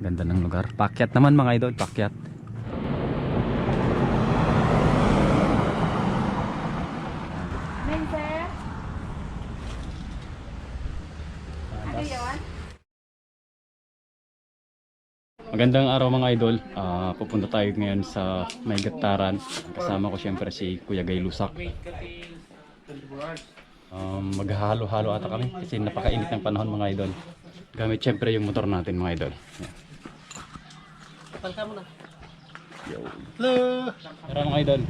Ganda ng lugar. Pakyat naman mga idol, pakyat. Minsan, ano yun? Magandang araw mga idol. Pupunta tayo ngayon sa May Gataran. Kasama ko syempre si Kuya Gay Lusak. Maghahalo-halo ata kami kasi napakainit ng panahon mga idol. Gamit syempre yung motor natin mga idol. Yan. Kapal ka muna. Yo. Hello! Tara mga idol.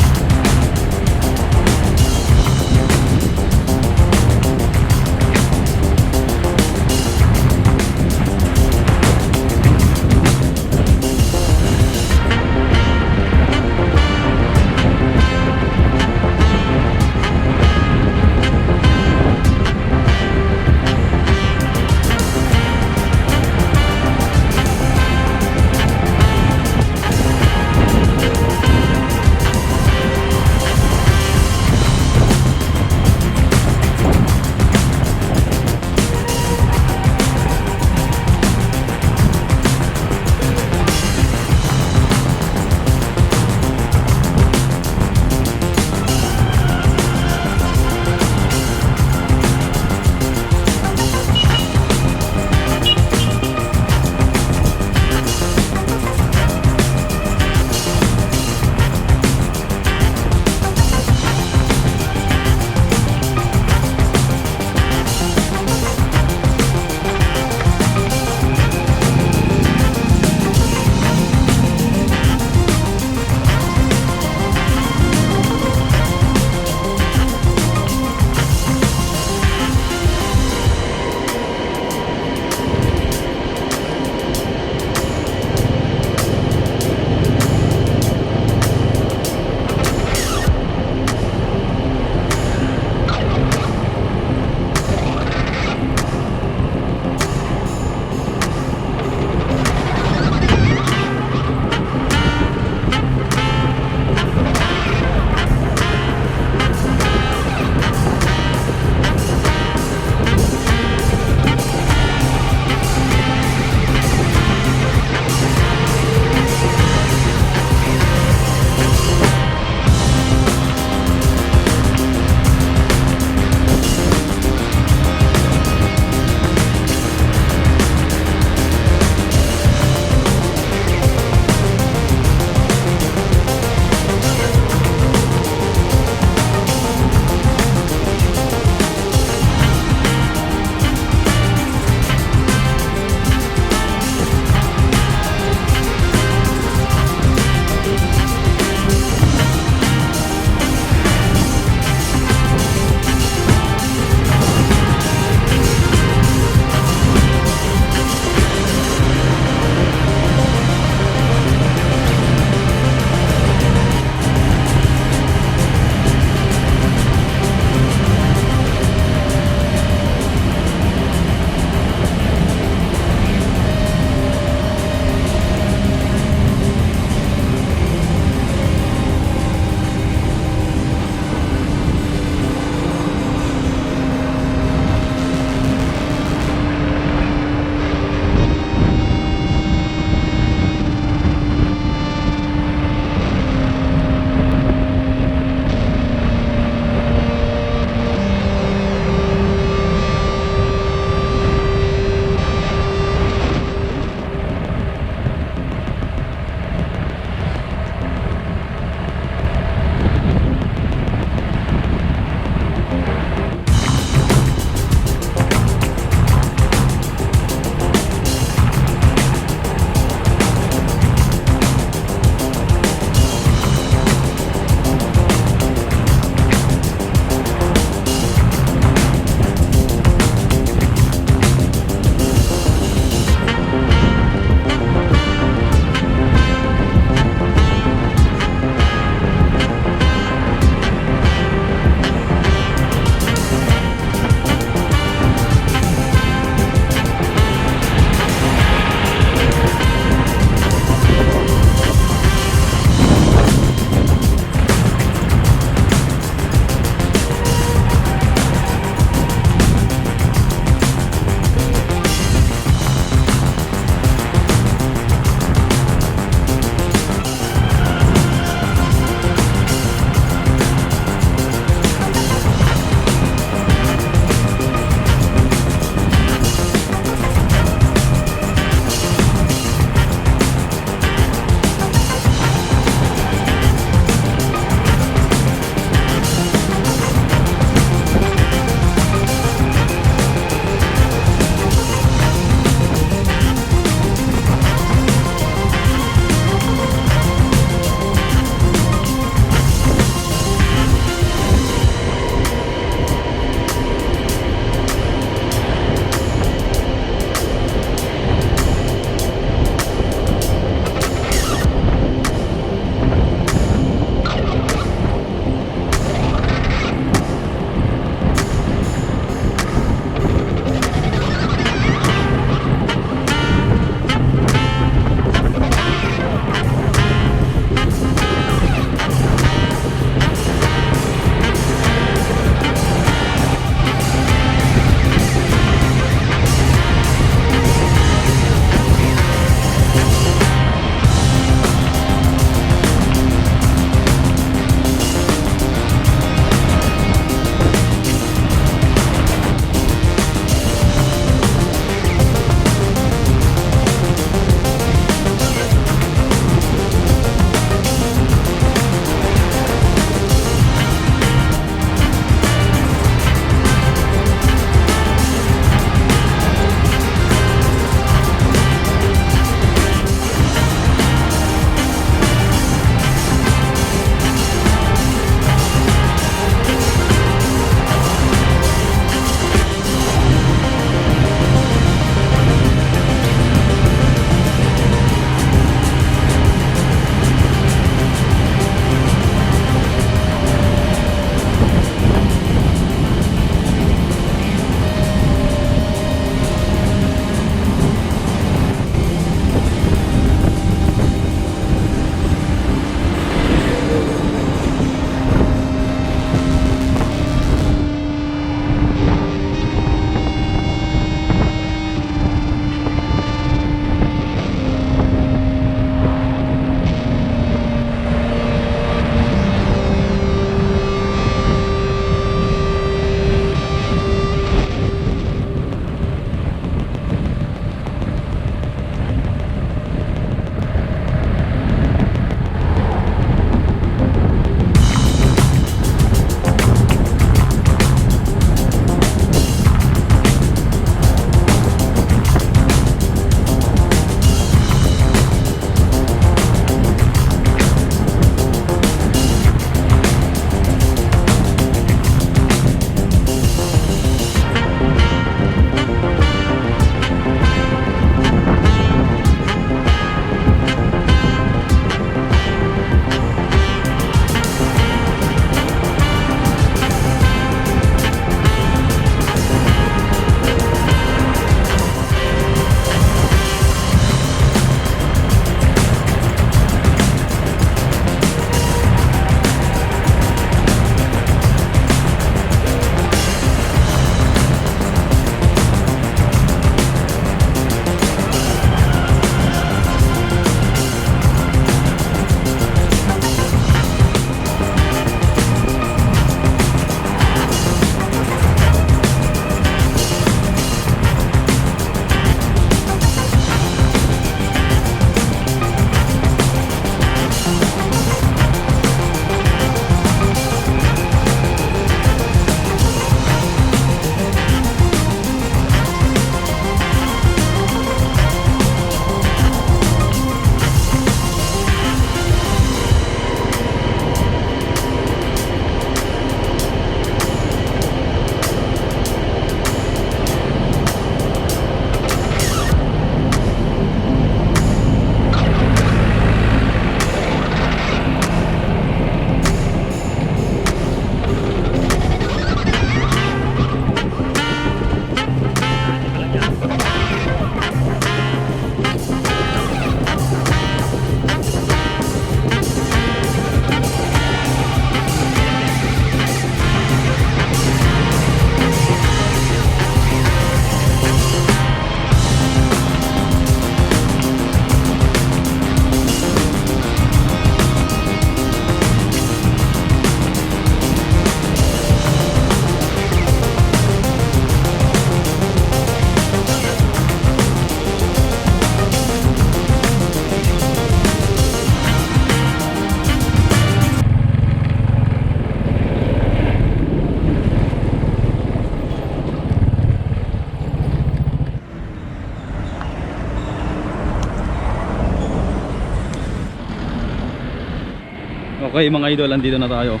Okay mga idol, andito na tayo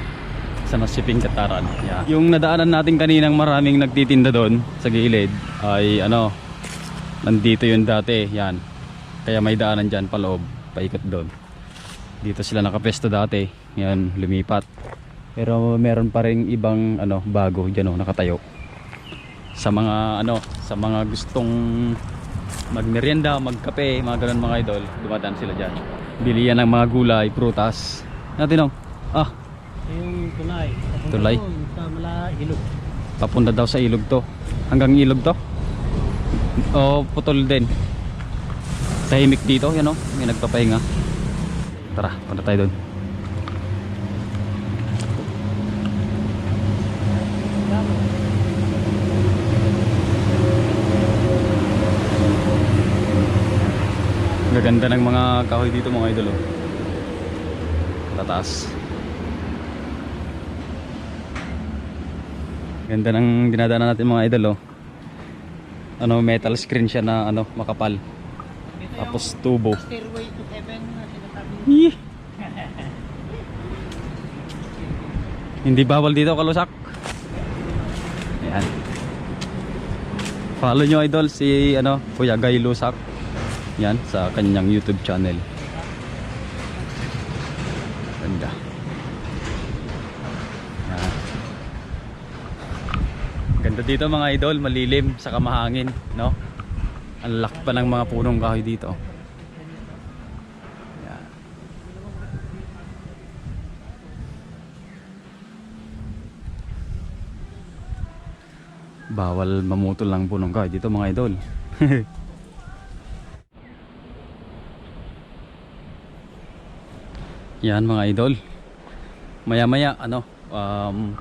sa Nasiping Kataran. Yeah. Yung nadaanan natin kaninang maraming nagtitinda doon sa gilid ay ano, nandito yun dati. Yan. Kaya may daanan dyan paloob, paikot doon. Dito sila nakapesto dati. Yan, lumipat. Pero meron pa rin ibang ano, bago dyan oh, nakatayo. Sa mga ano, sa mga gustong magmerienda, magkape, mga ganun mga idol, dumadaan sila dyan. Bili yan ng mga gulay, prutas. Natin oh. Ah, Yung tulay. Tulay? Sa mala ilog. papunta daw sa ilog to. Hanggang ilog to? O putol din? Tahimik dito, yan oh. May nagpapahinga. Tara, punta tayo doon. Gaganda ng mga kahoy dito mga idol oh. Tataas. Ganda ng dinadaanan natin mga idol oh. Ano, metal screen siya na ano, makapal. Tapos tubo. Stairway to heaven na sinasabi. Yee. Hindi bawal dito kalusak. Ayan. Follow nyo idol si ano, Kuya Guy Lusak. Yan sa kanyang YouTube channel. Ganda. Yan. Ganda dito mga idol, malilim sa kamahangin, no? Ang laki pa ng mga punong kahoy dito. Yan. Bawal mamutol lang punong kahoy dito mga idol. Yan mga idol. Maya maya ano,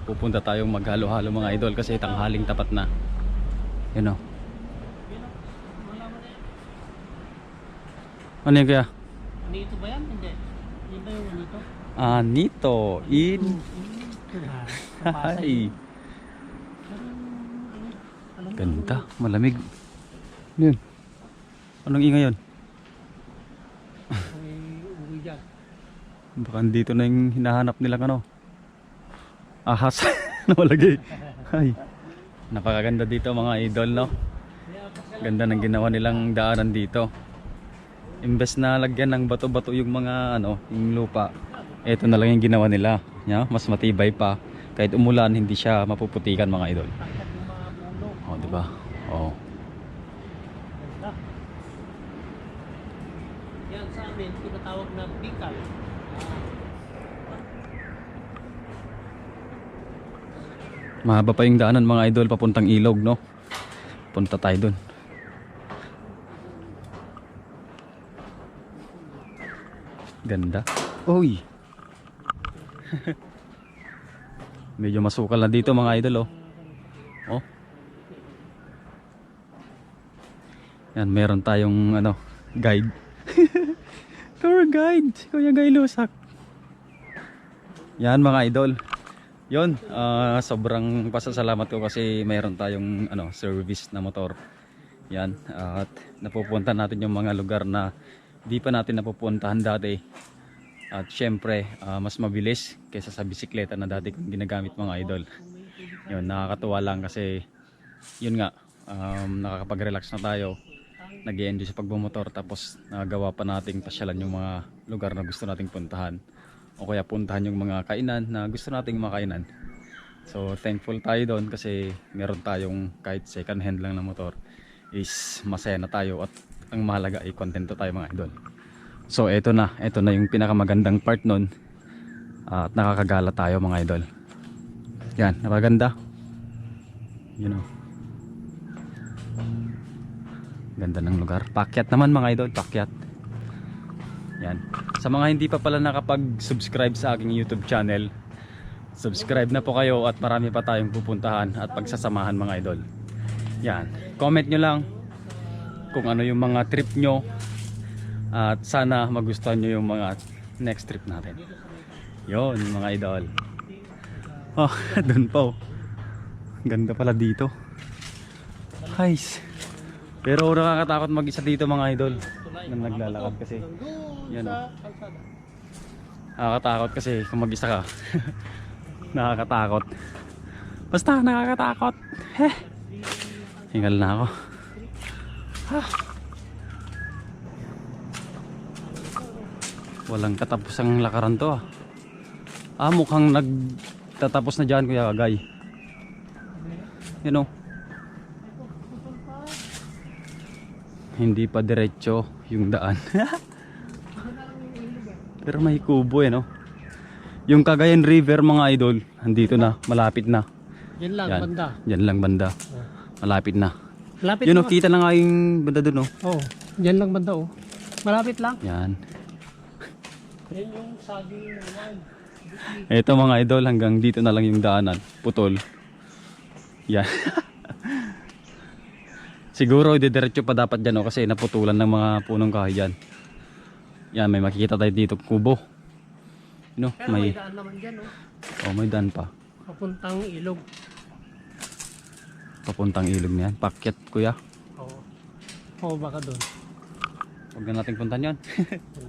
pupunta tayong maghalo-halo mga idol kasi tanghaling tapat na. Yun o. Ano yun kaya? Nito ba yan? Hindi. Hindi ba yung nito? Nito in Kapasay. Hi. Ganda, malamig. Yun. Anong ingay yun? Uwi dyan. Baka dito na yung hinahanap nilang ano, ahas na malagay. Ay, napakaganda dito mga idol, no? Ganda ng ginawa nilang daanan dito. Imbes na lagyan ng bato-bato yung mga ano, yung lupa, eto na lang yung ginawa nila. Yeah? Mas matibay pa. Kahit umulan, hindi siya mapuputikan mga idol. Oh, di ba? Oh. Yan sa amin, tinatawag na bikal. Mahaba pa yung daanan mga idol papuntang ilog, no? Punta tayo dun. Ganda. Uy. Medyo masukal na dito mga idol, oh. Oh. Yan, meron tayong ano, guide. Tour guide, si Kuya Guy Lusak. Yan mga idol. Yon, sobrang pasasalamat ko kasi mayroon tayong ano, service na motor. Yan, at napupunta natin yung mga lugar na di pa natin napupuntahan dati. At syempre, mas mabilis kaysa sa bisikleta na dati kong ginagamit mga idol. Yun, nakakatuwa lang kasi yun nga, nakakapag-relax na tayo. Nag-i-enjoy sa pagbumotor tapos nagawa pa nating pasyalan yung mga lugar na gusto nating puntahan. O kaya puntahan yung mga kainan na gusto nating makainan. So thankful tayo doon kasi meron tayong kahit second hand lang na motor is masaya na tayo at ang mahalaga ay kontento tayo mga idol. So ito na yung pinakamagandang part nun at nakakagala tayo mga idol. Yan, napaganda. You know. Ganda ng lugar. Pakyat naman mga idol, pakyat. Yan. Sa mga hindi pa pala nakapag-subscribe sa aking YouTube channel, subscribe na po kayo at marami pa tayong pupuntahan at pagsasamahan mga idol. Yan. Comment nyo lang kung ano yung mga trip nyo at sana magustuhan nyo yung mga next trip natin. Yon mga idol. Oh, dun po. Ganda pala dito. Guys. Pero nakakatakot mag-isa dito mga idol. Nang naglalakad kasi. Yan o. Nakakatakot kasi kung mag-isa ka. Nakakatakot. Basta nakakatakot. Hingal na ako. Walang katapusang lakaran to mukhang nagtatapos na dyan Kuya Agay. You know, hindi pa diretso yung daan. Pero may kubo no. Yung Cagayan River mga idol, andito na, malapit na. Yan lang, Yan. banda. Yan lang banda. Malapit na. Malapit Yun lang. kita na nga yung banda dun Oh, yan lang banda oh. Malapit lang. Yan. Yan yung saging naman. Ito mga idol, hanggang dito na lang yung daanan. Putol. Yan. Siguro didiretso pa dapat dyan kasi naputulan ng mga punong kahoy dyan. Yan, may makikita tayo dito kubo. You know, Pero may may daan naman dyan oh. may daan pa. Papuntang ilog. Papuntang ilog na yan. Pakyat kuya. Oo. Oo, baka doon. Huwag na nating puntan yan.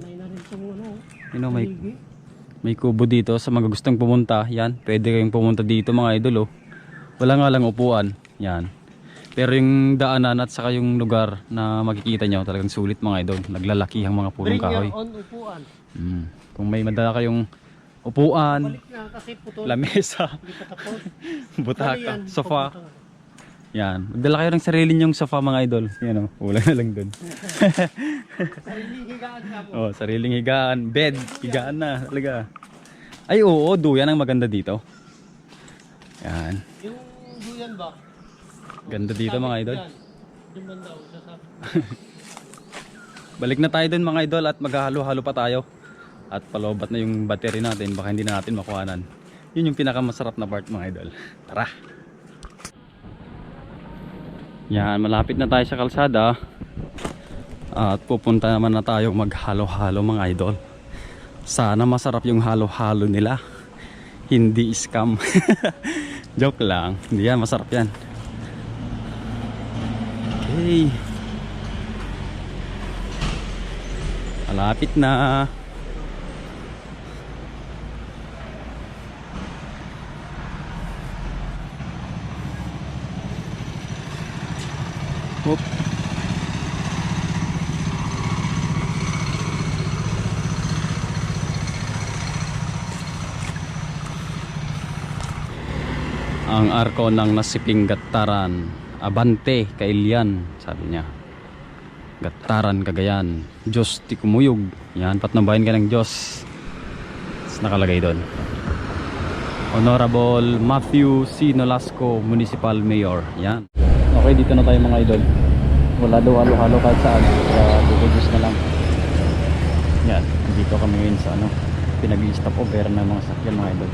May na rin itong ano. You know, may Haligi. kubo dito sa mga gustong pumunta. Yan, pwede kayong pumunta dito mga idol Wala nga lang upuan. Yan. Pero yung daanan at saka yung lugar na makikita nyo talagang sulit mga idol. Naglalaki ang mga punong Bring kahoy. your own upuan. Kung may madala kayong upuan, Balik na kasi putol. lamesa, Hindi pa tapos. butaka, Ano yan? sofa. Papunta. Yan. Magdala kayo ng sarili nyong sofa mga idol. Yan ulang na lang dun. Sariling higaan ka mo. Sariling higaan, bed, higaan na talaga. Ay oo, duyan ang maganda dito. Yan. Yung duyan ba? Ganda dito mga idol. Yan. Yung banda oh, sasabi. Balik na tayo dun mga idol at maghahalo-halo pa tayo. At palobat na yung battery natin, baka hindi na natin makuhanan. Yun yung pinakamasarap na part mga idol. Tara! Yan, malapit na tayo sa kalsada. At pupunta naman na tayo maghalo-halo mga idol. Sana masarap yung halo-halo nila. Hindi scam. Joke lang. Hindi yan, masarap yan. Okay. Malapit na. Oop. Ang arko ng nasiping Gattaran, abante kailian, sabi niya. Gattaran Cagayan, Diyos ti kumuyog. Yan, patnubayan ka ng Diyos. Tapos nakalagay doon. Honorable Matthew C. Nolasco, Municipal Mayor. Yan. Okay, dito na tayo mga idol. Wala daw halo-halo kahit saan. Kaya bukod na lang. Yan, dito kami ngayon sa pinag-i-stop over ng mga sakyan mga idol.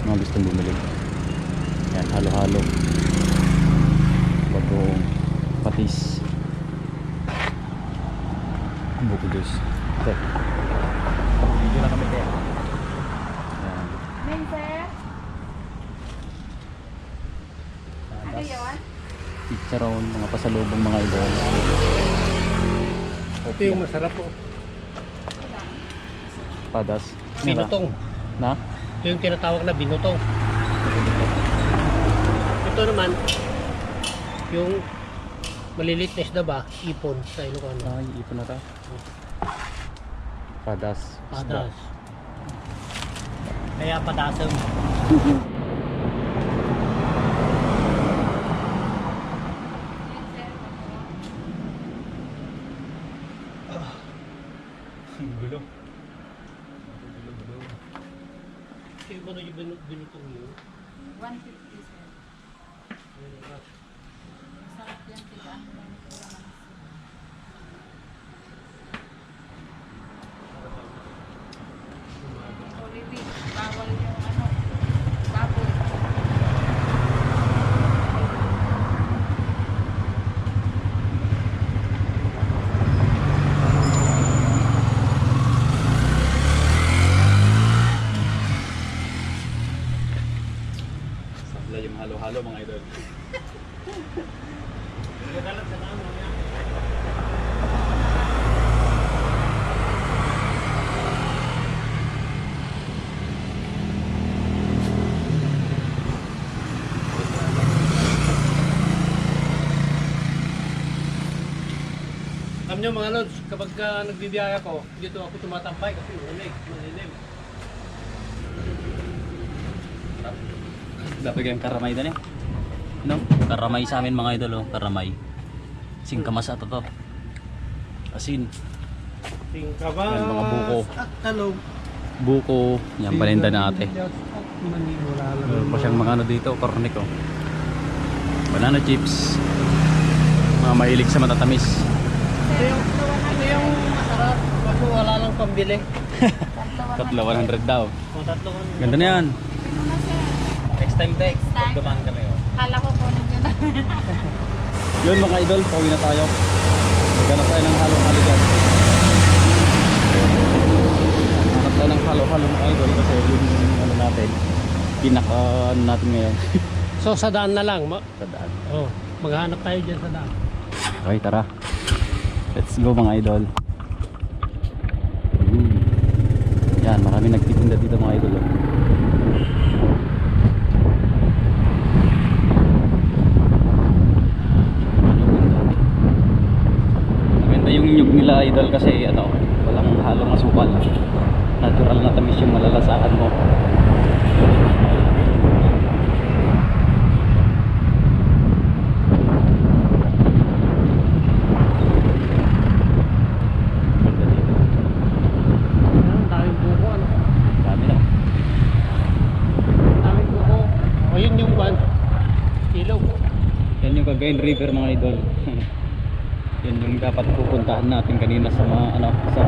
Mga gustong bumili. Yan, halo-halo. Bagong patis. Bukod. Okay. Dito na kami tayo. Yan. Minsan, ano yun? Chicharon, mga pasalubong mga idol. Ito yung masarap po. Padas. Binutong. Na? Ito yung tinatawag na binutong. Ito naman, yung malilit na isda ba? Ipon sa Ilocano. Ay, ipon na ta. Padas. Padas. Kaya padasam. Ang gulo. Yung ano yung binutong yun? 150 sir. Sarap yan sila. Already, bawal yung baboy. Sabla yung halo-halo mga idol. Nagalat sa nyo mga lods, kapag nagbibiyaya ko, dito ako tumatambay kasi malilim. Dapat kayong karamay din eh. No? Karamay sa amin mga idol, oh. Karamay. Singkamas ato to. Asin. Tingkabas Yan, mga buko. at talong. Buko. Yan, paninda natin. Wala lang. Meron pa siyang mga ano dito, cornic oh. Banana chips. Mga mahilig sa matatamis. Ito yung masarap. Kaso wala lang pambili. Tatlo 100 daw. Mga tatlo ko. Ganda na yan. Ano na sir? Next time, Tex. Time. Dumaan kami oh. Kala ko kunin nyo na. Yun mga idol, pauwi na tayo. Maghanap tayo ng halo-halo dyan. Maghanap tayo ng halo-halo mga idol kasi yun yung ano natin. Pinaka ano natin ngayon. So sa daan na lang. Sa daan. Oh, maghanap tayo dyan sa daan. Okay, tara. Let's go mga idol. Yan, marami nagtitinda dito mga idol. Oh. Maganda yung nyug nila idol kasi ano, walang halong asukal. Natural na tamis yung malalasahan mo. Ganda dito. Ang daming buko ano. Dami na. Ang daming buko. O yun yung one. Ilog. Yan yung Cagayan River mga idol. Yan yung dapat pupuntahan natin kanina sa mga ano sa